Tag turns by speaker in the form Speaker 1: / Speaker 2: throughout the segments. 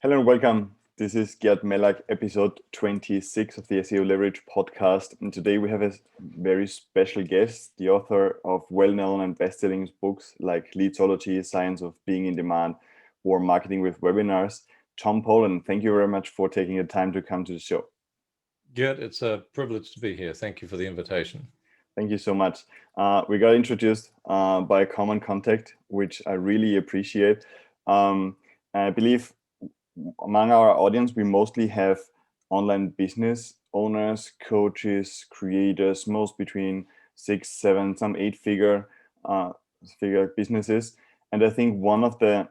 Speaker 1: Hello and welcome. This is Gerd Mellak, episode 26 of the SEO Leverage podcast. And today we have a very special guest, the author of well-known and best-selling books like Leadsology, Science of Being in Demand, or Marketing with Webinars, Tom Poland. Thank you very much for taking the time to come to the show.
Speaker 2: Gerd, it's a privilege to be here. Thank you for the invitation.
Speaker 1: Thank you so much. We got introduced by a common contact, which I really appreciate. I believe among our audience, we mostly have online business owners, coaches, creators, most between 6, 7, some 8-figure businesses. And I think one of the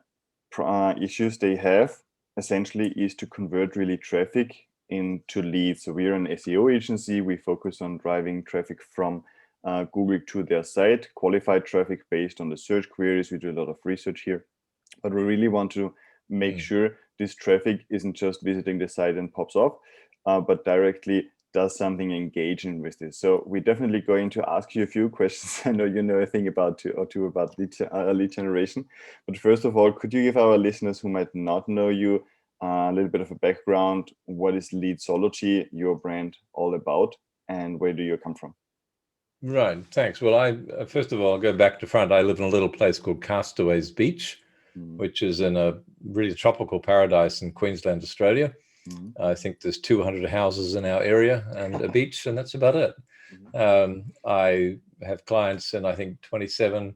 Speaker 1: issues they have essentially is to convert really traffic into leads. So we're an SEO agency. We focus on driving traffic from Google to their site, qualified traffic based on the search queries. We do a lot of research here, but we really want to make sure this traffic isn't just visiting the site and pops off, but directly does something engaging with this. So we're definitely going to ask you a few questions. I know you know a thing about lead generation. But first of all, could you give our listeners who might not know you a little bit of a background? What is Leadsology, your brand, all about, and where do you come from?
Speaker 2: Right, thanks. Well, I first of all, I'll go back to front. I live in a little place called Castaways Beach, which is in a really tropical paradise in Queensland, Australia. I think there's 200 houses in our area and a beach, and that's about it. I have clients in, I think, 27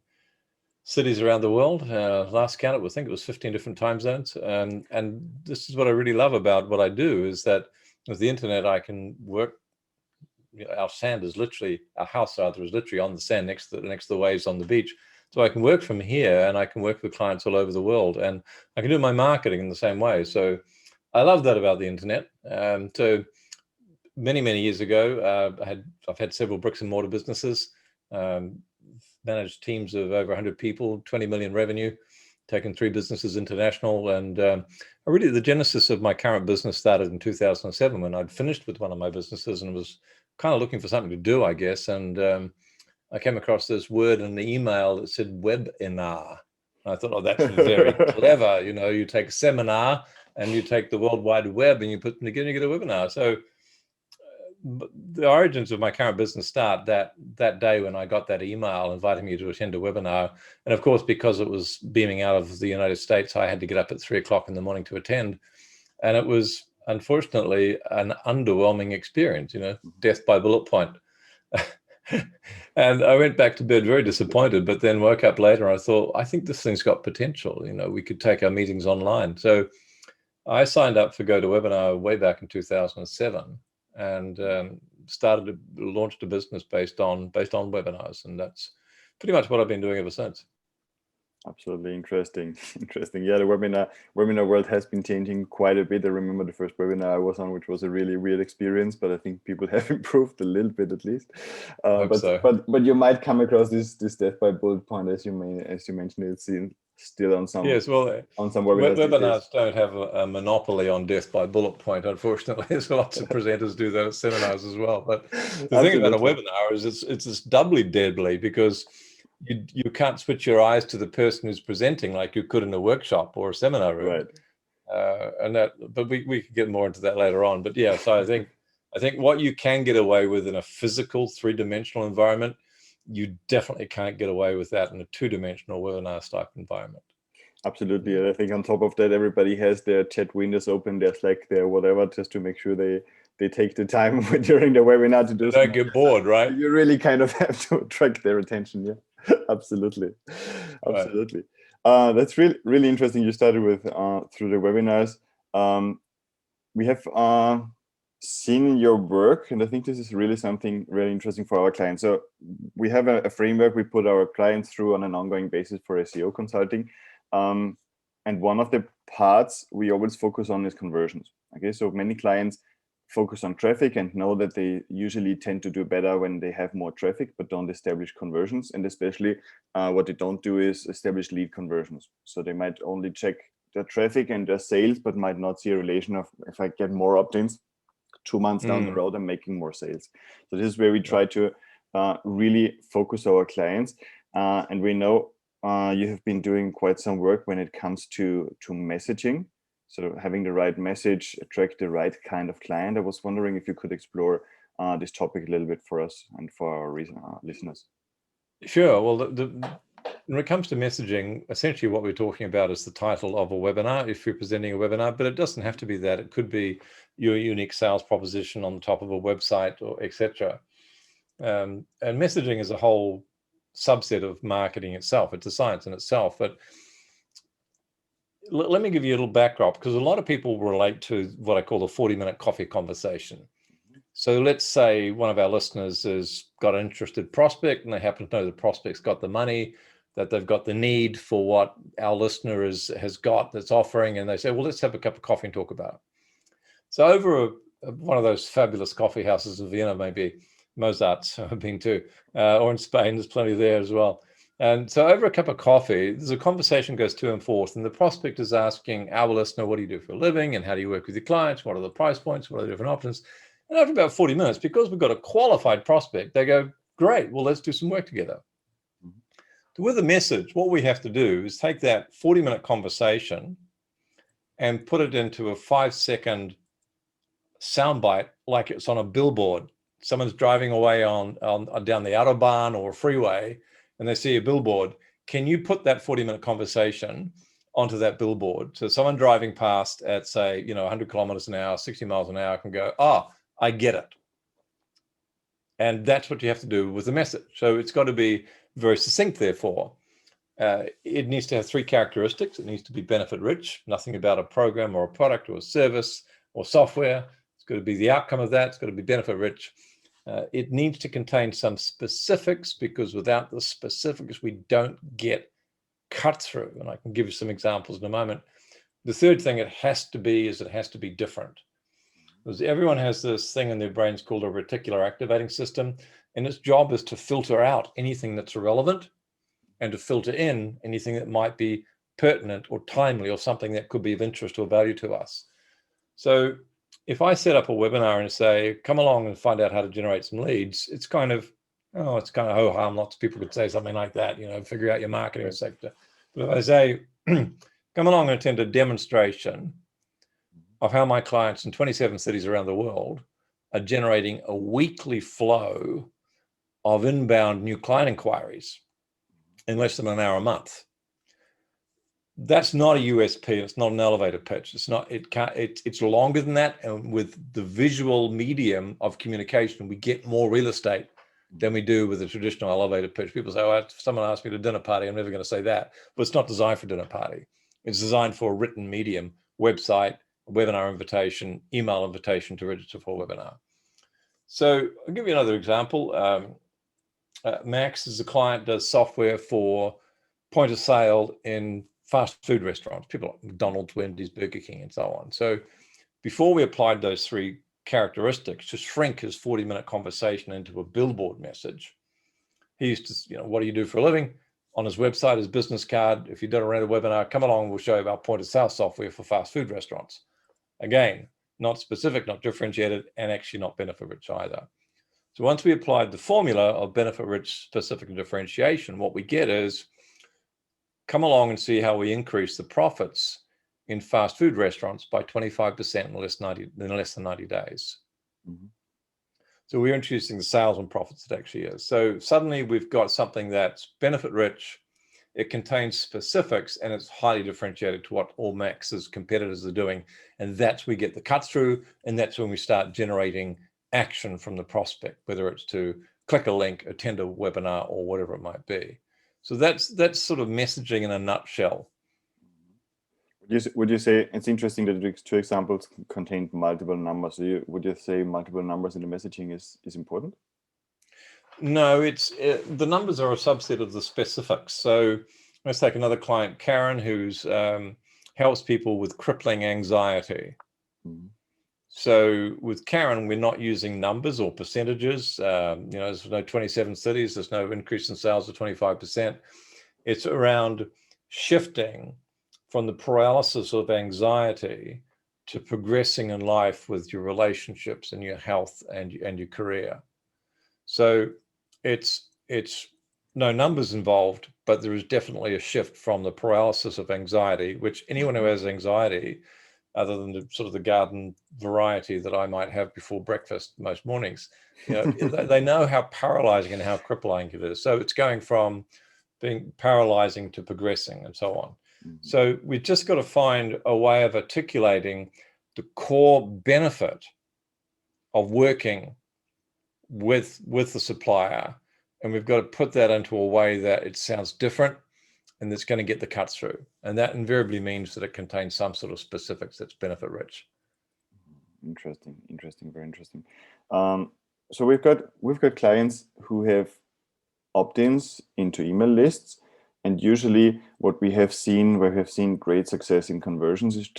Speaker 2: cities around the world. Last count, I think it was 15 different time zones. And this is what I really love about what I do, is that with the internet, I can work. Our house is literally on the sand next to the waves on the beach. So I can work from here, and I can work with clients all over the world, and I can do my marketing in the same way. So I love that about the internet. So many years ago, I've had several bricks and mortar businesses, managed teams of over 100 people, 20 million revenue, taken 3 businesses international, and really the genesis of my current business started in 2007 when I'd finished with one of my businesses and was kind of looking for something to do, I guess. And I came across this word in the email that said webinar. I thought, oh, that's very clever. You know, you take a seminar and you take the World Wide Web and you put them together and you get a webinar. So the origins of my current business start that day when I got that email inviting me to attend a webinar. And of course, because it was beaming out of the United States, I had to get up at 3 o'clock in the morning to attend. And it was, unfortunately, an underwhelming experience, death by bullet point. And I went back to bed very disappointed, but then woke up later and I thought, I think this thing's got potential. We could take our meetings online. So I signed up for GoToWebinar way back in 2007 and launched a business based on webinars. And that's pretty much what I've been doing ever since.
Speaker 1: Absolutely interesting. Yeah, the webinar world has been changing quite a bit. I remember the first webinar I was on, which was a really weird experience, but I think people have improved a little bit at least. But you might come across this death by bullet point, as you mentioned. It's still on some.
Speaker 2: Yes, well,
Speaker 1: on some webinars.
Speaker 2: Webinars don't have a monopoly on death by bullet point, unfortunately. There's lots of presenters do that at seminars as well. But the thing about a webinar is it's doubly deadly because you can't switch your eyes to the person who's presenting like you could in a workshop or a seminar room. Right. But we could get more into that later on. But yeah, so I think what you can get away with in a physical 3-dimensional environment, you definitely can't get away with that in a 2-dimensional webinar type environment.
Speaker 1: Absolutely. And I think on top of that, everybody has their chat windows open, their Slack, their whatever, just to make sure they take the time during the webinar to do
Speaker 2: something. Don't get bored, right?
Speaker 1: You really kind of have to track their attention. Yeah, absolutely. Right. That's really interesting. You started with through the webinars. We have seen your work, and I think this is really something really interesting for our clients. So we have a framework we put our clients through on an ongoing basis for SEO consulting. And one of the parts we always focus on is conversions. Okay, so many clients focus on traffic and know that they usually tend to do better when they have more traffic, but don't establish conversions. And especially what they don't do is establish lead conversions. So they might only check their traffic and their sales, but might not see a relation of, if I get more opt-ins 2 months down the road, I'm making more sales. So this is where we try to really focus our clients. And we know you have been doing quite some work when it comes to messaging. sort of having the right message, attract the right kind of client. I was wondering if you could explore this topic a little bit for us and for our listeners.
Speaker 2: Sure. Well, when it comes to messaging, essentially what we're talking about is the title of a webinar, if you're presenting a webinar, but it doesn't have to be that. It could be your unique sales proposition on the top of a website, or etc. And messaging is a whole subset of marketing itself. It's a science in itself. But let me give you a little backdrop, because a lot of people relate to what I call the 40-minute coffee conversation. So let's say one of our listeners has got an interested prospect, and they happen to know the prospect's got the money, that they've got the need for what our listener has got that's offering, and they say, well, let's have a cup of coffee and talk about it. So over one of those fabulous coffee houses in Vienna, maybe Mozart's I've been to, or in Spain, there's plenty there as well. And so over a cup of coffee, there's a conversation goes to and forth, and the prospect is asking our listener, what do you do for a living? And how do you work with your clients? What are the price points? What are the different options? And after about 40 minutes, because we've got a qualified prospect, they go, great, well, let's do some work together. So with a message, what we have to do is take that 40-minute conversation and put it into a 5-second soundbite, like it's on a billboard. Someone's driving away on down the Autobahn or freeway, and they see a billboard. Can you put that 40-minute conversation onto that billboard? So someone driving past at, say, 100 kilometers an hour, 60 miles an hour can go, I get it. And that's what you have to do with the message. So it's got to be very succinct, therefore. It needs to have 3 characteristics. It needs to be benefit rich, nothing about a program or a product or a service or software. It's got to be the outcome of that. It's got to be benefit rich. It needs to contain some specifics, because without the specifics, we don't get cut through. And I can give you some examples in a moment. The third thing it has to be different. Because everyone has this thing in their brains called a reticular activating system, and its job is to filter out anything that's irrelevant and to filter in anything that might be pertinent or timely or something that could be of interest or value to us. So if I set up a webinar and say, come along and find out how to generate some leads, it's kind of ho-hum. Lots of people could say something like that, figure out your marketing sector. But if I say, come along and attend a demonstration of how my clients in 27 cities around the world are generating a weekly flow of inbound new client inquiries in less than an hour a month. That's not a USP. It's not an elevator pitch. It's longer than that. And with the visual medium of communication, we get more real estate than we do with a traditional elevator pitch. People say, if someone asked me to dinner party, I'm never going to say that. But it's not designed for dinner party. It's designed for a written medium, website, webinar invitation, email invitation to register for a webinar. So I'll give you another example. Max is a client, does software for point of sale in fast food restaurants, people like McDonald's, Wendy's, Burger King, and so on. So before we applied those 3 characteristics to shrink his 40-minute conversation into a billboard message, he used to, what do you do for a living? On his website, his business card, if you don't run a webinar, come along, we'll show you about point of sale software for fast food restaurants. Again, not specific, not differentiated, and actually not benefit rich either. So once we applied the formula of benefit rich, specific, and differentiation, what we get is, come along and see how we increase the profits in fast food restaurants by 25% in less than 90 days. Mm-hmm. So we're introducing the sales and profits it actually is. So suddenly we've got something that's benefit rich, it contains specifics, and it's highly differentiated to what all Max's competitors are doing. And that's where we get the cut through, and that's when we start generating action from the prospect, whether it's to click a link, attend a webinar, or whatever it might be. So that's sort of messaging in a nutshell.
Speaker 1: Would you say it's interesting that the 2 examples contained multiple numbers? Would you say multiple numbers in the messaging is important?
Speaker 2: No, the numbers are a subset of the specifics. So let's take another client, Karen, who's helps people with crippling anxiety. Mm-hmm. So with Karen, we're not using numbers or percentages. There's no 27 cities. There's no increase in sales of 25%. It's around shifting from the paralysis of anxiety to progressing in life with your relationships and your health and your career. So it's no numbers involved, but there is definitely a shift from the paralysis of anxiety, which anyone who has anxiety other than the sort of the garden variety that I might have before breakfast most mornings. They know how paralyzing and how crippling it is. So it's going from being paralyzing to progressing and so on. Mm-hmm. So we've just got to find a way of articulating the core benefit of working with the supplier, and we've got to put that into a way that it sounds different and that's going to get the cut through, and that invariably means that it contains some sort of specifics that's benefit rich.
Speaker 1: Interesting, very interesting. So we've got clients who have opt-ins into email lists, and usually what we have seen great success in conversions is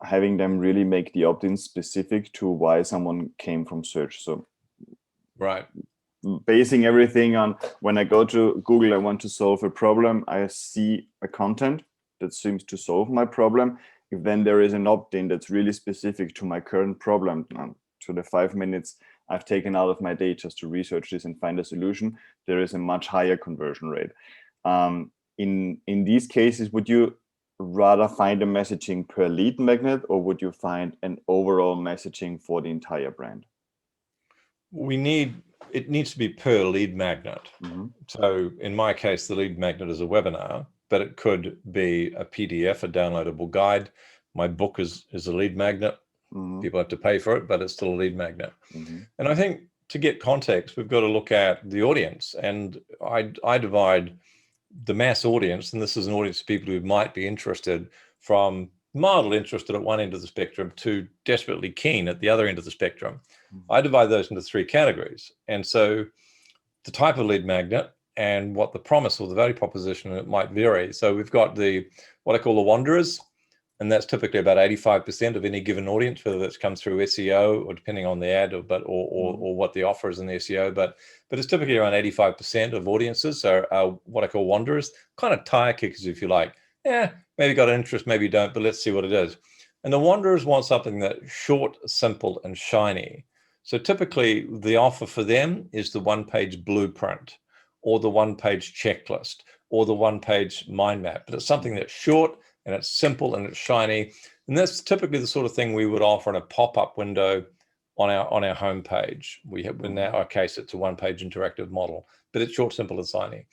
Speaker 1: having them really make the opt-ins specific to why someone came from search. So
Speaker 2: right,
Speaker 1: basing everything on, when I go to Google, I want to solve a problem, I see a content that seems to solve my problem. If then there is an opt-in that's really specific to my current problem, to the 5 minutes I've taken out of my day just to research this and find a solution, there is a much higher conversion rate. In these cases, would you rather find a messaging per lead magnet, or would you find an overall messaging for the entire brand?
Speaker 2: It needs to be per lead magnet. Mm-hmm. So in my case, the lead magnet is a webinar, but it could be a PDF, a downloadable guide. My book is a lead magnet. Mm-hmm. People have to pay for it, but it's still a lead magnet. Mm-hmm. And I think to get context, we've got to look at the audience. And I divide the mass audience, and this is an audience of people who might be interested, from mildly interested at one end of the spectrum to desperately keen at the other end of the spectrum. Mm-hmm. I divide those into 3 categories. And so the type of lead magnet and what the promise or the value proposition, it might vary. So we've got what I call the wanderers, and that's typically about 85% of any given audience, whether that's come through SEO or depending on the ad, or what the offer is in the SEO. But it's typically around 85% of audiences are what I call wanderers, kind of tire kickers, if you like. Yeah, maybe got an interest, maybe you don't, but let's see what it is. And the wanderers want something that's short, simple, and shiny. So typically the offer for them is the 1-page blueprint, or the 1-page checklist, or the 1-page mind map. But it's something that's short, and it's simple, and it's shiny. And that's typically the sort of thing we would offer in a pop-up window on our homepage. We have, in our case, it's a 1-page interactive model, but it's short, simple, and shiny.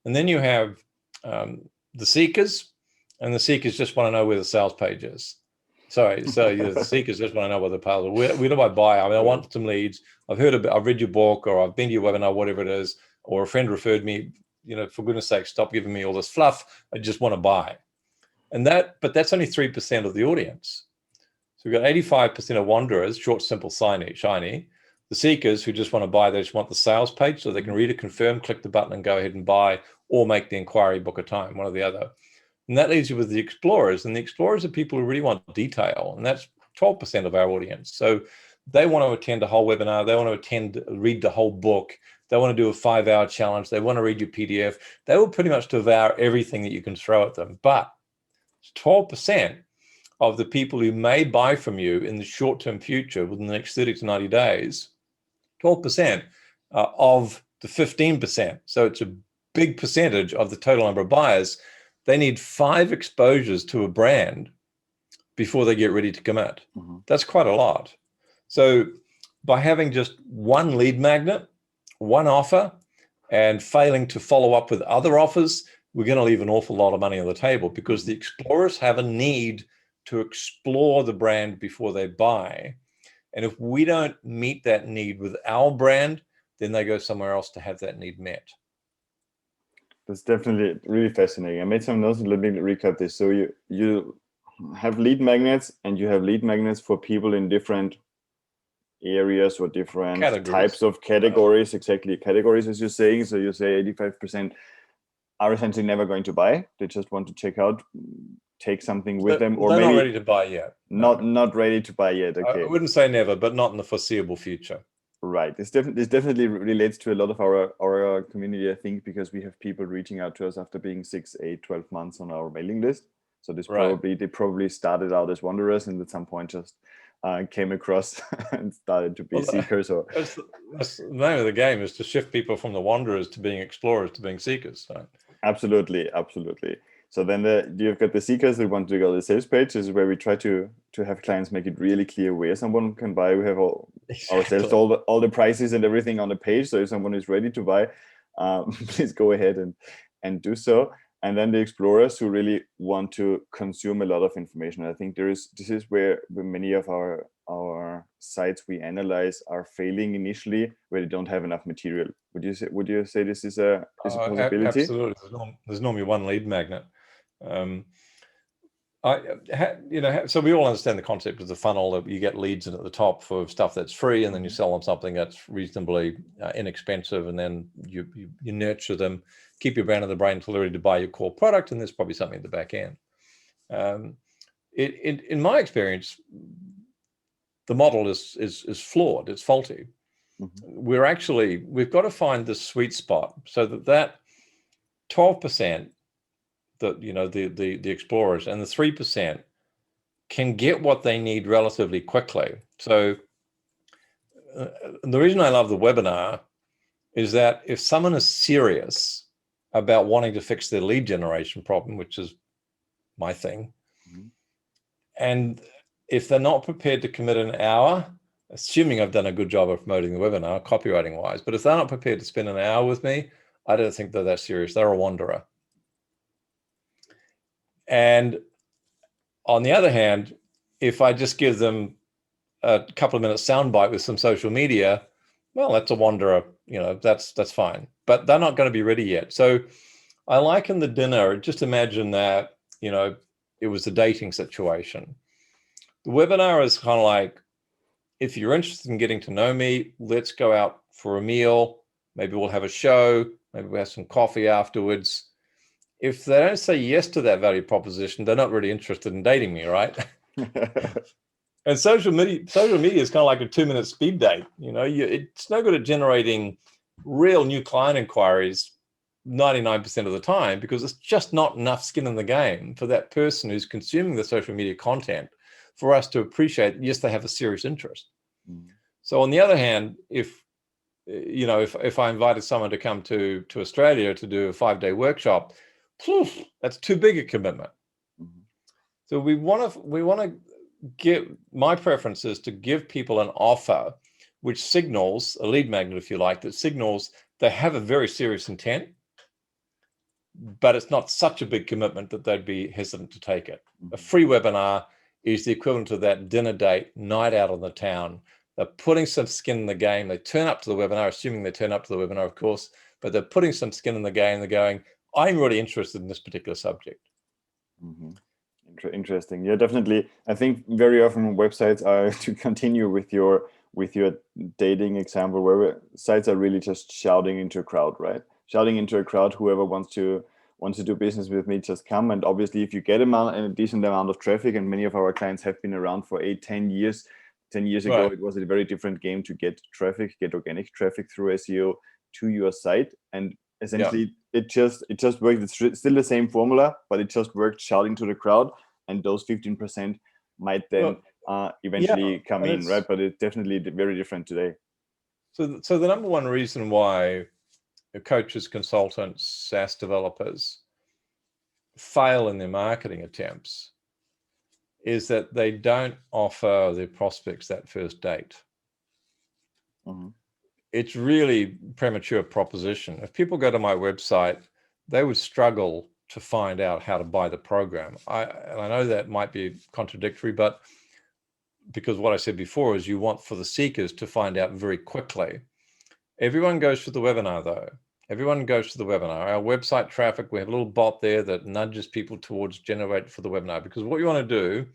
Speaker 2: And then you have the seekers, and the seekers just want to know where the sales page is. So the seekers just want to know what the page is. Where do I buy? I mean, I want some leads. I've read your book, or I've been to your webinar, whatever it is, or a friend referred me. For goodness sake, stop giving me all this fluff. I just want to buy. But that's only 3% of the audience. So we've got 85% of wanderers, short, simple, shiny. The seekers who just want to buy, they just want the sales page so they can read it, confirm, click the button and go ahead and buy, or make the inquiry, book a time, one or the other. And that leaves you with the explorers. And the explorers are people who really want detail. And that's 12% of our audience. So they want to attend a whole webinar. They want to read the whole book. They want to do a 5-hour challenge. They want to read your PDF. They will pretty much devour everything that you can throw at them. But 12% of the people who may buy from you in the short-term future, within the next 30 to 90 days, 12% of the 15%. So it's a big percentage of the total number of buyers. They need 5 exposures to a brand before they get ready to commit. Mm-hmm. That's quite a lot. So by having just one lead magnet, one offer, and failing to follow up with other offers, we're going to leave an awful lot of money on the table, because the explorers have a need to explore the brand before they buy. And if we don't meet that need with our brand, then they go somewhere else to have that need met.
Speaker 1: That's definitely really fascinating. I made some notes. Let me recap this. So you have lead magnets, and you have lead magnets for people in different areas or different types of categories. Exactly, categories, as you're saying. So you say 85% are essentially never going to buy. They just want to check out, take something with them, or
Speaker 2: they're
Speaker 1: maybe
Speaker 2: not ready to buy yet.
Speaker 1: Not ready to buy yet. Okay,
Speaker 2: I wouldn't say never, but not in the foreseeable future.
Speaker 1: Right. This definitely relates to a lot of our community, I think, because we have people reaching out to us after being 6, 8, 12 months on our mailing list. So they probably started out as wanderers, and at some point just came across and started to be seekers. Or
Speaker 2: that's the name of the game, is to shift people from the wanderers to being explorers to being seekers. Right?
Speaker 1: Absolutely. So then you've got the seekers that want to go to the sales page. This is where we try to have clients make it really clear where someone can buy. We have ourselves all the prices and everything on the page. So if someone is ready to buy, please go ahead and do so. And then the explorers who really want to consume a lot of information. I think this is where many of our sites we analyze are failing initially, where they don't have enough material. Would you say this is a possibility?
Speaker 2: Absolutely. There's normally one lead magnet. So we all understand the concept of the funnel, that you get leads in at the top for stuff that's free, and then you sell them something that's reasonably inexpensive, and then you nurture them, keep your brand in the brain until they're ready to buy your core product, and there's probably something at the back end. In my experience, the model is flawed. It's faulty. We've got to find the sweet spot so that 12%, the explorers, and the 3% can get what they need relatively quickly. So the reason I love the webinar is that if someone is serious about wanting to fix their lead generation problem, which is my thing, and if they're not prepared to commit an hour, assuming I've done a good job of promoting the webinar, copywriting wise, but if they're not prepared to spend an hour with me, I don't think they're that serious. They're a wanderer. And on the other hand, if I just give them a couple of minutes soundbite with some social media, well, that's a wanderer, that's fine, but they're not going to be ready yet. So I liken the dinner, just imagine that, it was a dating situation. The webinar is kind of like, if you're interested in getting to know me, let's go out for a meal. Maybe we'll have a show. Maybe we'll have some coffee afterwards. If they don't say yes to that value proposition, they're not really interested in dating me, right? And social media is kind of like a 2-minute speed date. It's no good at generating real new client inquiries 99% of the time, because it's just not enough skin in the game for that person who's consuming the social media content for us to appreciate, yes, they have a serious interest. So on the other hand, if I invited someone to come to Australia to do a 5-day workshop, that's too big a commitment. So we want to give, my preference is to give people an offer which signals, a lead magnet, if you like, that signals they have a very serious intent, but it's not such a big commitment that they'd be hesitant to take it. A free webinar is the equivalent of that dinner date, night out on the town. They're putting some skin in the game. They turn up to the webinar, assuming they turn up to the webinar, of course, but they're putting some skin in the game. They're going, I'm really interested in this particular subject.
Speaker 1: Interesting. Yeah, definitely. I think very often websites are, to continue with your dating example, where sites are really just shouting into a crowd, right? Shouting into a crowd, whoever wants to do business with me, just come. And obviously, if you get a decent amount of traffic, and many of our clients have been around for 8-10 years. 10 years ago, it was a very different game to get organic traffic through SEO to your site. And essentially, it just worked. It's still the same formula, but it just worked shouting to the crowd. And those 15% might then eventually come in, right? But it's definitely very different today.
Speaker 2: So the number one reason why coaches, consultants, SaaS developers fail in their marketing attempts is that they don't offer their prospects that first date. It's really premature proposition. If people go to my website, they would struggle to find out how to buy the program. And I know that might be contradictory, but because what I said before is you want for the seekers to find out very quickly. Everyone goes to the webinar though. Everyone goes to the webinar. Our website traffic, we have a little bot there that nudges people towards generate for the webinar, because what you want to do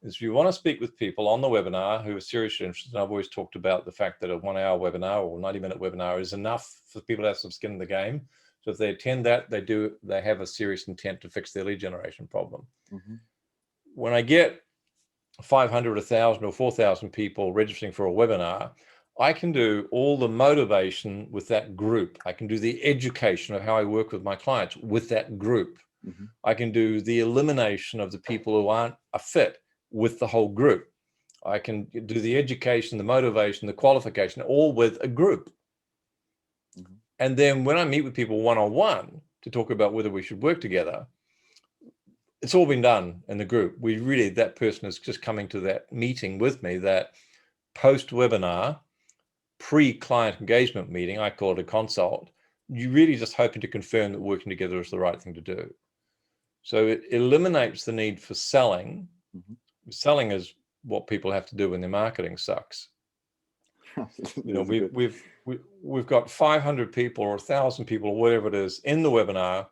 Speaker 2: is you want to speak with people on the webinar who are seriously interested. And I've always talked about the fact that a 1-hour webinar or 90-minute webinar is enough for people to have some skin in the game. So if they attend that, they have a serious intent to fix their lead generation problem. When I get 500, 1,000 or 4,000 people registering for a webinar, I can do all the motivation with that group. I can do the education of how I work with my clients with that group. I can do the elimination of the people who aren't a fit with the whole group. I can do the education, the motivation, the qualification, all with a group. And then when I meet with people one-on-one to talk about whether we should work together, it's all been done in the group. That person is just coming to that meeting with me, that post-webinar, pre-client engagement meeting, I call it a consult. You're really just hoping to confirm that working together is the right thing to do. So it eliminates the need for selling. Selling is what people have to do when their marketing sucks. We've got 500 people or 1,000 people or whatever it is in the webinar.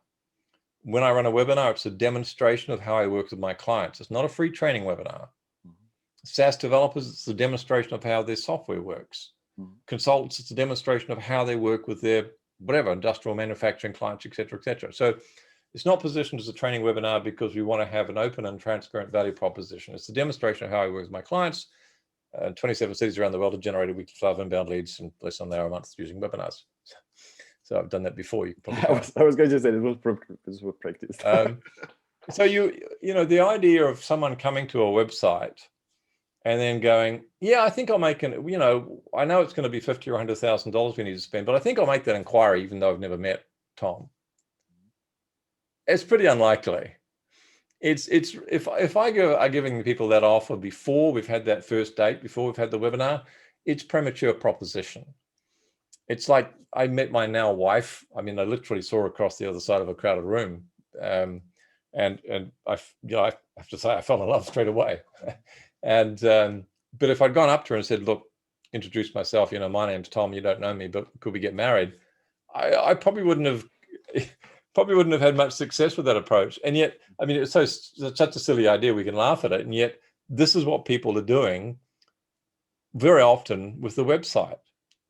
Speaker 2: When I run a webinar, it's a demonstration of how I work with my clients. It's not a free training webinar. SaaS developers, it's a demonstration of how their software works. Consultants, it's a demonstration of how they work with their whatever industrial manufacturing clients, et cetera, et cetera. So it's not positioned as a training webinar because we want to have an open and transparent value proposition. It's a demonstration of how I work with my clients. 27 cities around the world have generated weekly flow of inbound leads and less than an hour a month using webinars. So I've done that before. You can probably
Speaker 1: I was going to say this was practice.
Speaker 2: So the idea of someone coming to a website and then going, yeah, I think I'll make I know it's going to be $50,000 or $100,000 we need to spend, but I think I'll make that inquiry even though I've never met Tom. It's pretty unlikely. It's if I are giving people that offer before we've had that first date, before we've had the webinar, it's premature proposition. It's like I met my now wife. I mean, I literally saw her across the other side of a crowded room, and I have to say I fell in love straight away. And but if I'd gone up to her and said, "Look, introduce myself. My name's Tom. You don't know me, but could we get married?" I probably wouldn't have had much success with that approach. And yet, I mean, it's such a silly idea. We can laugh at it, and yet this is what people are doing very often with the website.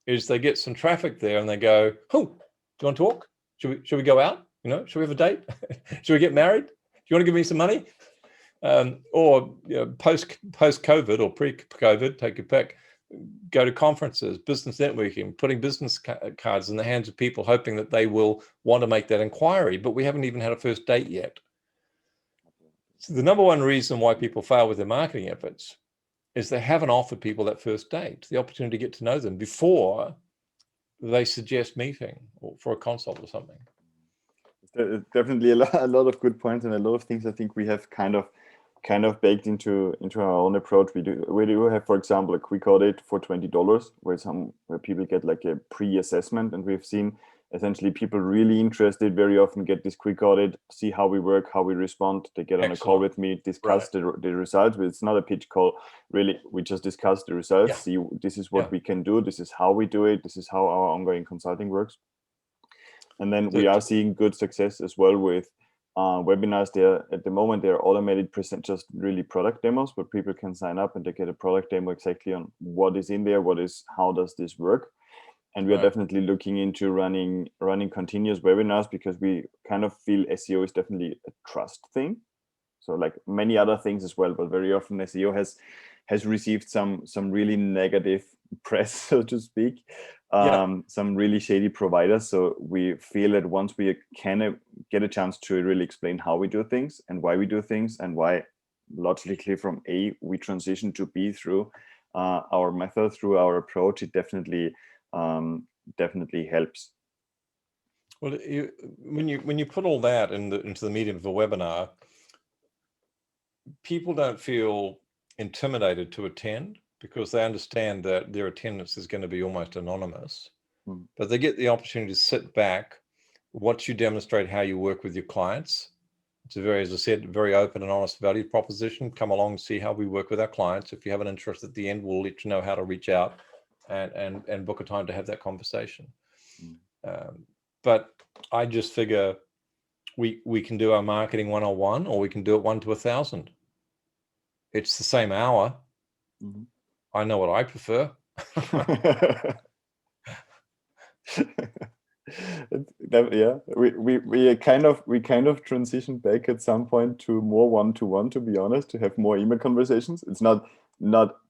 Speaker 2: Is they get some traffic there and they go, "Oh, do you want to talk? Should we go out? Should we have a date? Should we get married? Do you want to give me some money?" Or post-COVID or pre-COVID, take your pick, go to conferences, business networking, putting business cards in the hands of people, hoping that they will want to make that inquiry, but we haven't even had a first date yet. So the number one reason why people fail with their marketing efforts is they haven't offered people that first date, the opportunity to get to know them before they suggest meeting or for a consult or something.
Speaker 1: Definitely a lot of good points and a lot of things I think we have kind of baked into our own approach. We do have, for example, a quick audit for $20 where people get like a pre-assessment, and we've seen essentially people really interested very often get this quick audit, see how we work, how we respond. They get on a call with me, discuss the results, but it's not a pitch call. Really, we just discuss the results, see this is what we can do, this is how we do it, this is how our ongoing consulting works. And then we are seeing good success as well with webinars. There at the moment, they're automated just really product demos where people can sign up and they get a product demo exactly on what is in there, how does this work. And we are definitely looking into running continuous webinars because we kind of feel SEO is definitely a trust thing. So like many other things as well, but very often SEO has received some really negative press, so to speak, some really shady providers. So we feel that once we can get a chance to really explain how we do things and why we do things and why logically from A we transition to B through our method, through our approach, it definitely helps.
Speaker 2: Well, when you put all that into the medium of a webinar, people don't feel intimidated to attend because they understand that their attendance is going to be almost anonymous. But they get the opportunity to sit back, watch you demonstrate how you work with your clients. It's a very, as I said, very open and honest value proposition. Come along and see how we work with our clients. If you have an interest at the end, we'll let you know how to reach out and book a time to have that conversation. But I just figure we can do our marketing 101 or we can do it 1 to 1,000. It's the same hour. I know what I prefer. We kind of transitioned back at some point to more one-to-one, to be honest, to have more email conversations. It's not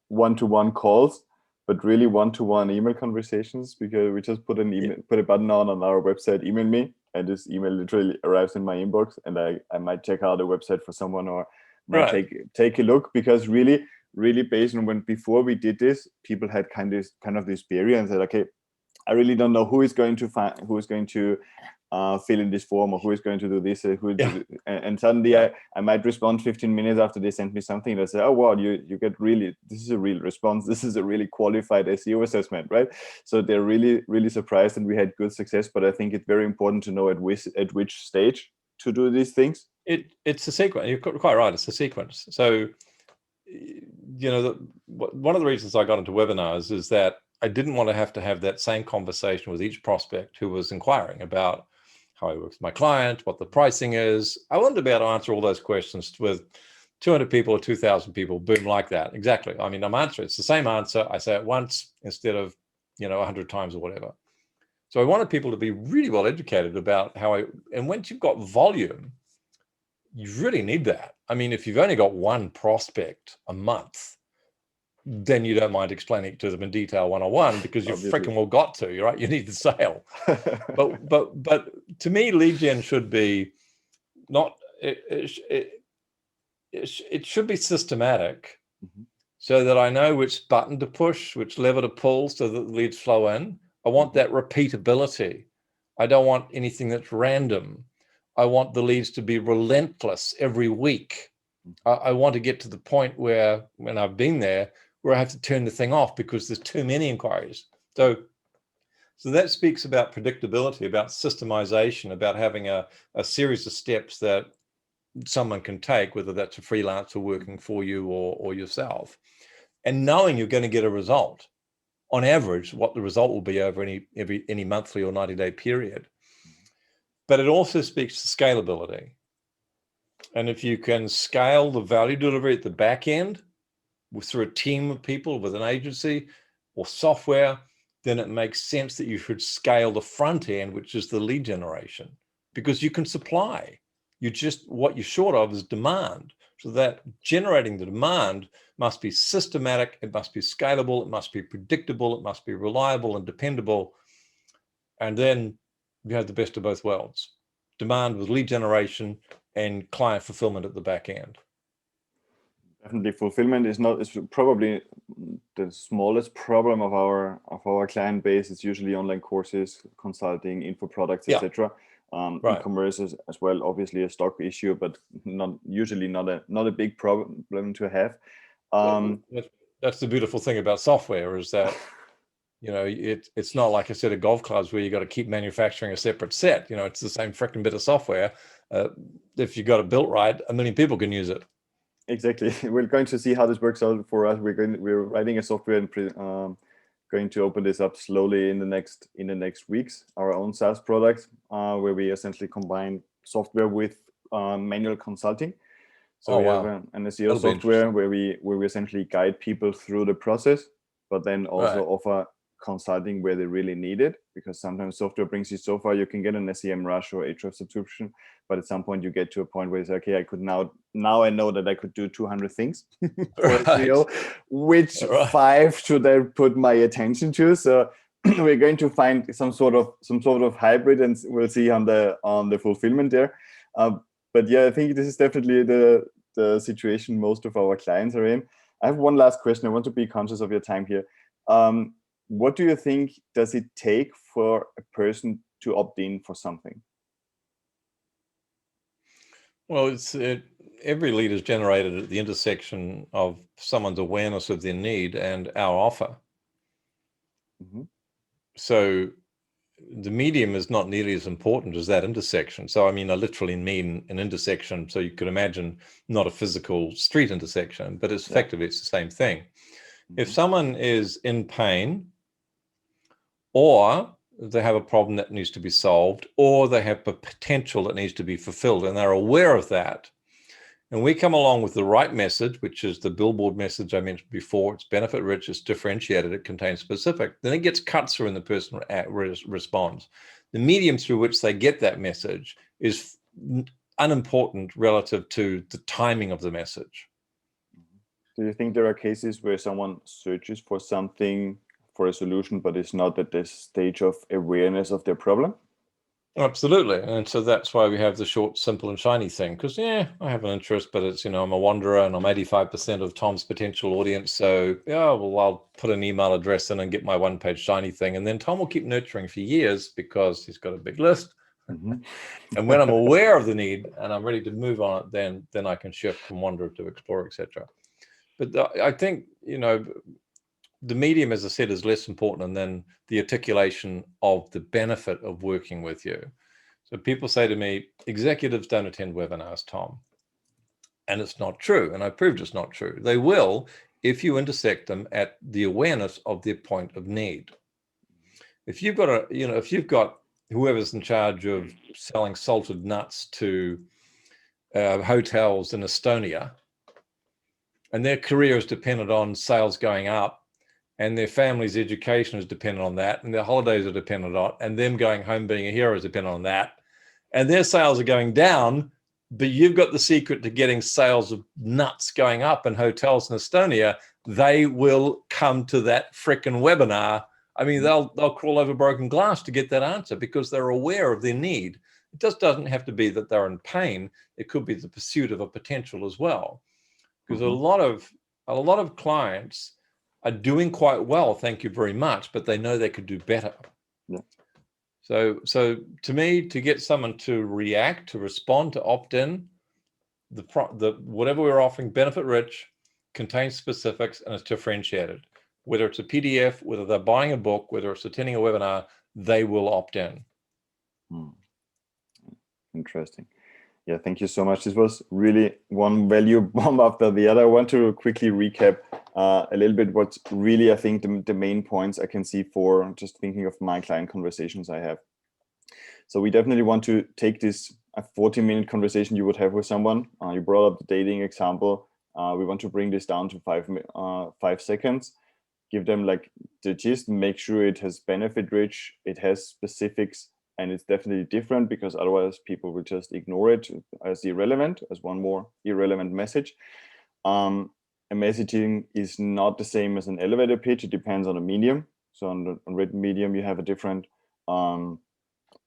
Speaker 2: one-to-one calls, but really one-to-one email conversations, because we just put a button on our website, email me, and this email literally arrives in my inbox, and I might check out a website for someone or might take a look, because really based on before we did this, people had kind of this barrier and said, okay, I really don't know who is going to
Speaker 1: fill in this form, or who is going to do this, and suddenly I might respond 15 minutes after they send me something and I say, oh wow, you get really, this is a real response, this is a really qualified SEO assessment, right? So they're really surprised, and we had good success. But I think it's very important to know at which stage to do these things.
Speaker 2: It's a sequence. You're quite right, it's a sequence. So one of the reasons I got into webinars is that I didn't want to have that same conversation with each prospect who was inquiring about how I work with my client, what the pricing is. I wanted to be able to answer all those questions with 200 people or 2,000 people, boom, like that. Exactly. I mean, I'm answering, it's the same answer. I say it once instead of, 100 times or whatever. So I wanted people to be really well educated about and once you've got volume, you really need that. I mean, if you've only got one prospect a month, then you don't mind explaining it to them in detail one-on-one, because you've freaking well got to, right? You need the sale. but to me, lead gen should be not, it should be systematic, so that I know which button to push, which lever to pull, so that the leads flow in. I want that repeatability. I don't want anything that's random. I want the leads to be relentless every week. I want to get to the point where, when I've been there, where I have to turn the thing off because there's too many inquiries. So that speaks about predictability, about systemization, about having a series of steps that someone can take, whether that's a freelancer working for you or yourself, and knowing you're going to get a result. On average, what the result will be over any monthly or 90-day period. But it also speaks to scalability. And if you can scale the value delivery at the back end through a team of people with an agency or software, then it makes sense that you should scale the front end, which is the lead generation, because you can supply. What you're short of is demand. So that generating the demand must be systematic, it must be scalable, it must be predictable, it must be reliable and dependable. And then you have the best of both worlds: demand with lead generation and client fulfillment at the back end.
Speaker 1: Definitely, fulfillment is probably the smallest problem of our client base. It's usually online courses, consulting, info products, etc. Right. E-commerce is as well, obviously a stock issue, but not a big problem to have.
Speaker 2: That's the beautiful thing about software, is that it's not like a set of golf clubs where you got to keep manufacturing a separate set. It's the same freaking bit of software. If you got it built right, 1 million people can use it.
Speaker 1: Exactly. We're going to see how this works out for us. We're writing a software and going to open this up slowly in the next weeks. Our own SaaS product, where we essentially combine software with manual consulting. So we have an SEO software where we essentially guide people through the process, but then also offer consulting where they really need it, because sometimes software brings you so far. You can get an SEM Rush or Ahrefs subscription, but at some point you get to a point where you say, okay, I could now I know that I could do 200 things for SEO. Which 5 should I put my attention to? So we're going to find some sort of hybrid, and we'll see on the fulfillment there. But yeah, I think this is definitely the situation most of our clients are in. I have one last question. I want to be conscious of your time here. What do you think does it take for a person to opt in for something?
Speaker 2: Well, every lead is generated at the intersection of someone's awareness of their need and our offer. So the medium is not nearly as important as that intersection. So I mean, I literally mean an intersection. So you could imagine not a physical street intersection, but it's effectively it's the same thing. If someone is in pain, or they have a problem that needs to be solved, or they have a potential that needs to be fulfilled, and they're aware of that, and we come along with the right message, which is the billboard message I mentioned before, it's benefit rich, it's differentiated, it contains specific, then it gets cut through and the person responds. The medium through which they get that message is unimportant relative to the timing of the message.
Speaker 1: Do you think there are cases where someone searches for something, for a solution, but it's not at this stage of awareness of their problem?
Speaker 2: Absolutely. And so that's why we have the short, simple and shiny thing, because I have an interest, but it's, I'm a wanderer and I'm 85% of Tom's potential audience. So I'll put an email address in and get my one-page shiny thing. And then Tom will keep nurturing for years because he's got a big list And when I'm aware of the need and I'm ready to move on it, then I can shift from wonder to explore, etc. But I think, the medium, as I said, is less important than the articulation of the benefit of working with you. So people say to me, executives don't attend webinars, Tom. And it's not true. And I proved it's not true. They will if you intersect them at the awareness of their point of need. If you've got whoever's in charge of selling salted nuts to hotels in Estonia, and their career is dependent on sales going up, and their family's education is dependent on that, and their holidays are dependent on, and them going home being a hero is dependent on that, and their sales are going down, but you've got the secret to getting sales of nuts going up in hotels in Estonia, they will come to that frickin' webinar. I mean, they'll crawl over broken glass to get that answer because they're aware of their need. It just doesn't have to be that they're in pain. It could be the pursuit of a potential as well. Because a lot of clients are doing quite well, thank you very much, but they know they could do better.
Speaker 1: Yeah.
Speaker 2: So to me, to get someone to react, to respond, to opt in, the whatever we're offering, benefit rich, contains specifics, and it's differentiated. Whether it's a PDF, whether they're buying a book, whether it's attending a webinar, they will opt in.
Speaker 1: Interesting. Yeah, thank you so much. This was really one value bomb after the other. I want to quickly recap a little bit what's really, I think, the main points I can see for just thinking of my client conversations I have. So we definitely want to take this a 40-minute conversation you would have with someone. You brought up the dating example. We want to bring this down to 5 seconds. Give them like the gist, make sure it has benefit rich, it has specifics, and it's definitely different, because otherwise people will just ignore it as irrelevant, as one more irrelevant message. A messaging is not the same as an elevator pitch. It depends on the medium. So on written medium, you have a different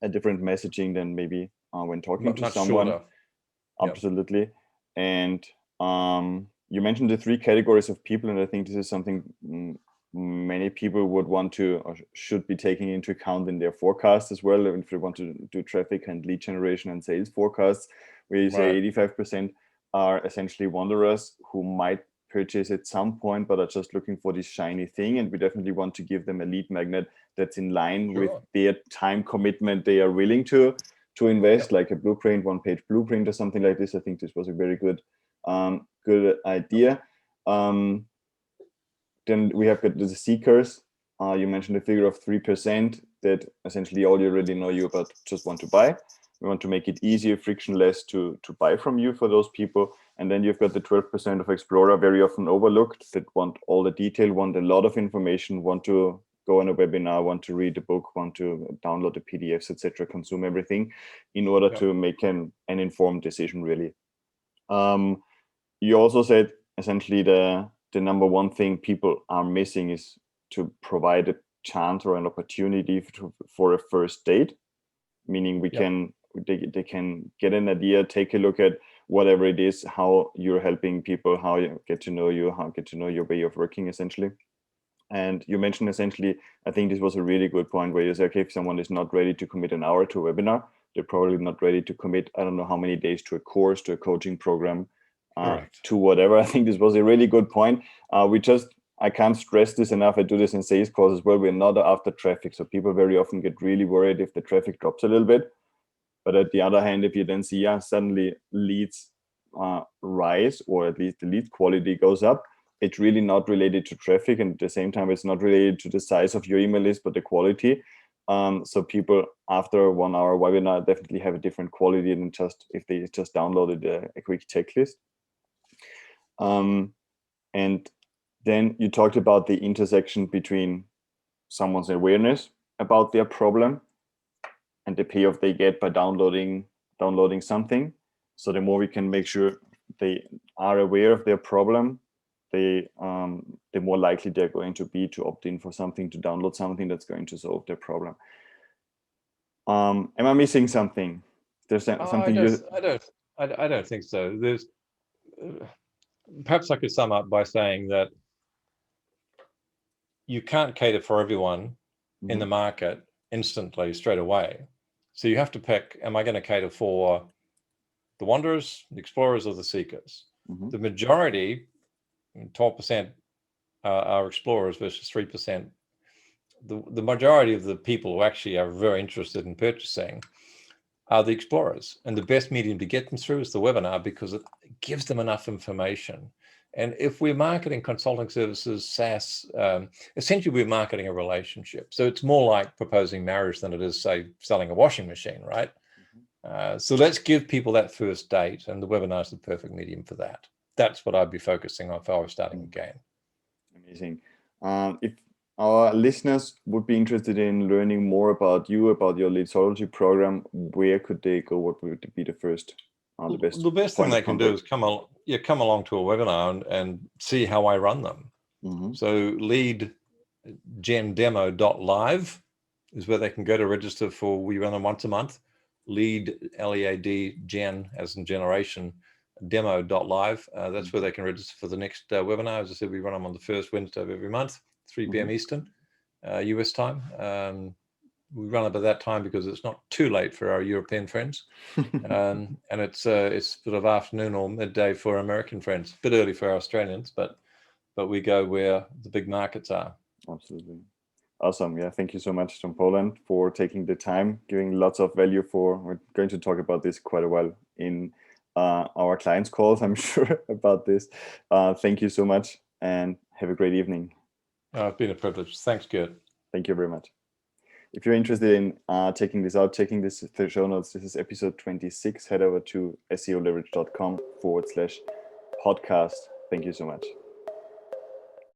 Speaker 1: messaging than maybe when talking to someone.
Speaker 2: Shorter.
Speaker 1: Absolutely. Yep. And you mentioned the 3 categories of people, and I think this is something many people would want to or should be taking into account in their forecast as well. If they want to do traffic and lead generation and sales forecasts, where you say 85% are essentially wanderers who might purchase at some point, but are just looking for this shiny thing. And we definitely want to give them a lead magnet that's in line with their time commitment they are willing to invest, like a blueprint, 1-page blueprint or something like this. I think this was a very good idea. Then we have got the seekers. You mentioned a figure of 3% that essentially all you really know you about just want to buy. We want to make it easier, frictionless to buy from you for those people. And then you've got the 12% of explorer, very often overlooked, that want all the detail, want a lot of information, want to go on a webinar, want to read a book, want to download the PDFs, etc., consume everything in order to make an informed decision, really. You also said essentially the number one thing people are missing is to provide a chance or an opportunity for a first date, meaning they can get an idea, take a look at whatever it is, how you're helping people, how you get to know you, how get to know your way of working, essentially. And you mentioned essentially, I think this was a really good point where you say, okay, if someone is not ready to commit an hour to a webinar, they're probably not ready to commit, I don't know how many days to a course, to a coaching program, to whatever. I think this was a really good point. I can't stress this enough. I do this in sales calls as well. We're not after traffic. So people very often get really worried if the traffic drops a little bit. But at the other hand, if you then see, suddenly leads rise, or at least the lead quality goes up, it's really not related to traffic. And at the same time, it's not related to the size of your email list, but the quality. So people after a 1-hour webinar definitely have a different quality than just if they just downloaded a quick checklist. And then you talked about the intersection between someone's awareness about their problem and the payoff they get by downloading something. So the more we can make sure they are aware of their problem, the more likely they're going to be to opt in for something, to download something that's going to solve their problem. Am I missing something? There's something
Speaker 2: I don't think so. There's perhaps I could sum up by saying that you can't cater for everyone in the market instantly, straight away. So you have to pick, am I going to cater for the wanderers, the explorers, or the seekers? The majority, 12%, are explorers versus 3%. The majority of the people who actually are very interested in purchasing are the explorers. And the best medium to get them through is the webinar, because it gives them enough information. And if we're marketing consulting services, SaaS, essentially we're marketing a relationship. So it's more like proposing marriage than it is, say, selling a washing machine, right? So let's give people that first date, and the webinar is the perfect medium for that. That's what I'd be focusing on if I was starting again.
Speaker 1: Amazing. If our listeners would be interested in learning more about you, about your Leadsology program, where could they go? What would be the first, the best
Speaker 2: thing they can do is come along to a webinar and see how I run them. So leadgendemo.live is where they can go to register for. We run them once a month. Lead, L-E-A-D, gen as in generation, demo.live. That's where they can register for the next webinar. As I said, we run them on the first Wednesday of every month, 3 p.m. Eastern, US time. We run it at that time because it's not too late for our European friends, and it's sort of afternoon or midday for American friends. A bit early for our Australians, but we go where the big markets are.
Speaker 1: Absolutely. Awesome. Yeah, thank you so much, Tom Poland, for taking the time, giving lots of value. We're going to talk about this quite a while in our clients' calls, I'm sure, about this. Thank you so much, and have a great evening.
Speaker 2: It's been a privilege. Thanks, Gert.
Speaker 1: Thank you very much. If you're interested in checking this out, checking this the show notes, this is episode 26. Head over to seoleverage.com/podcast. Thank you so much.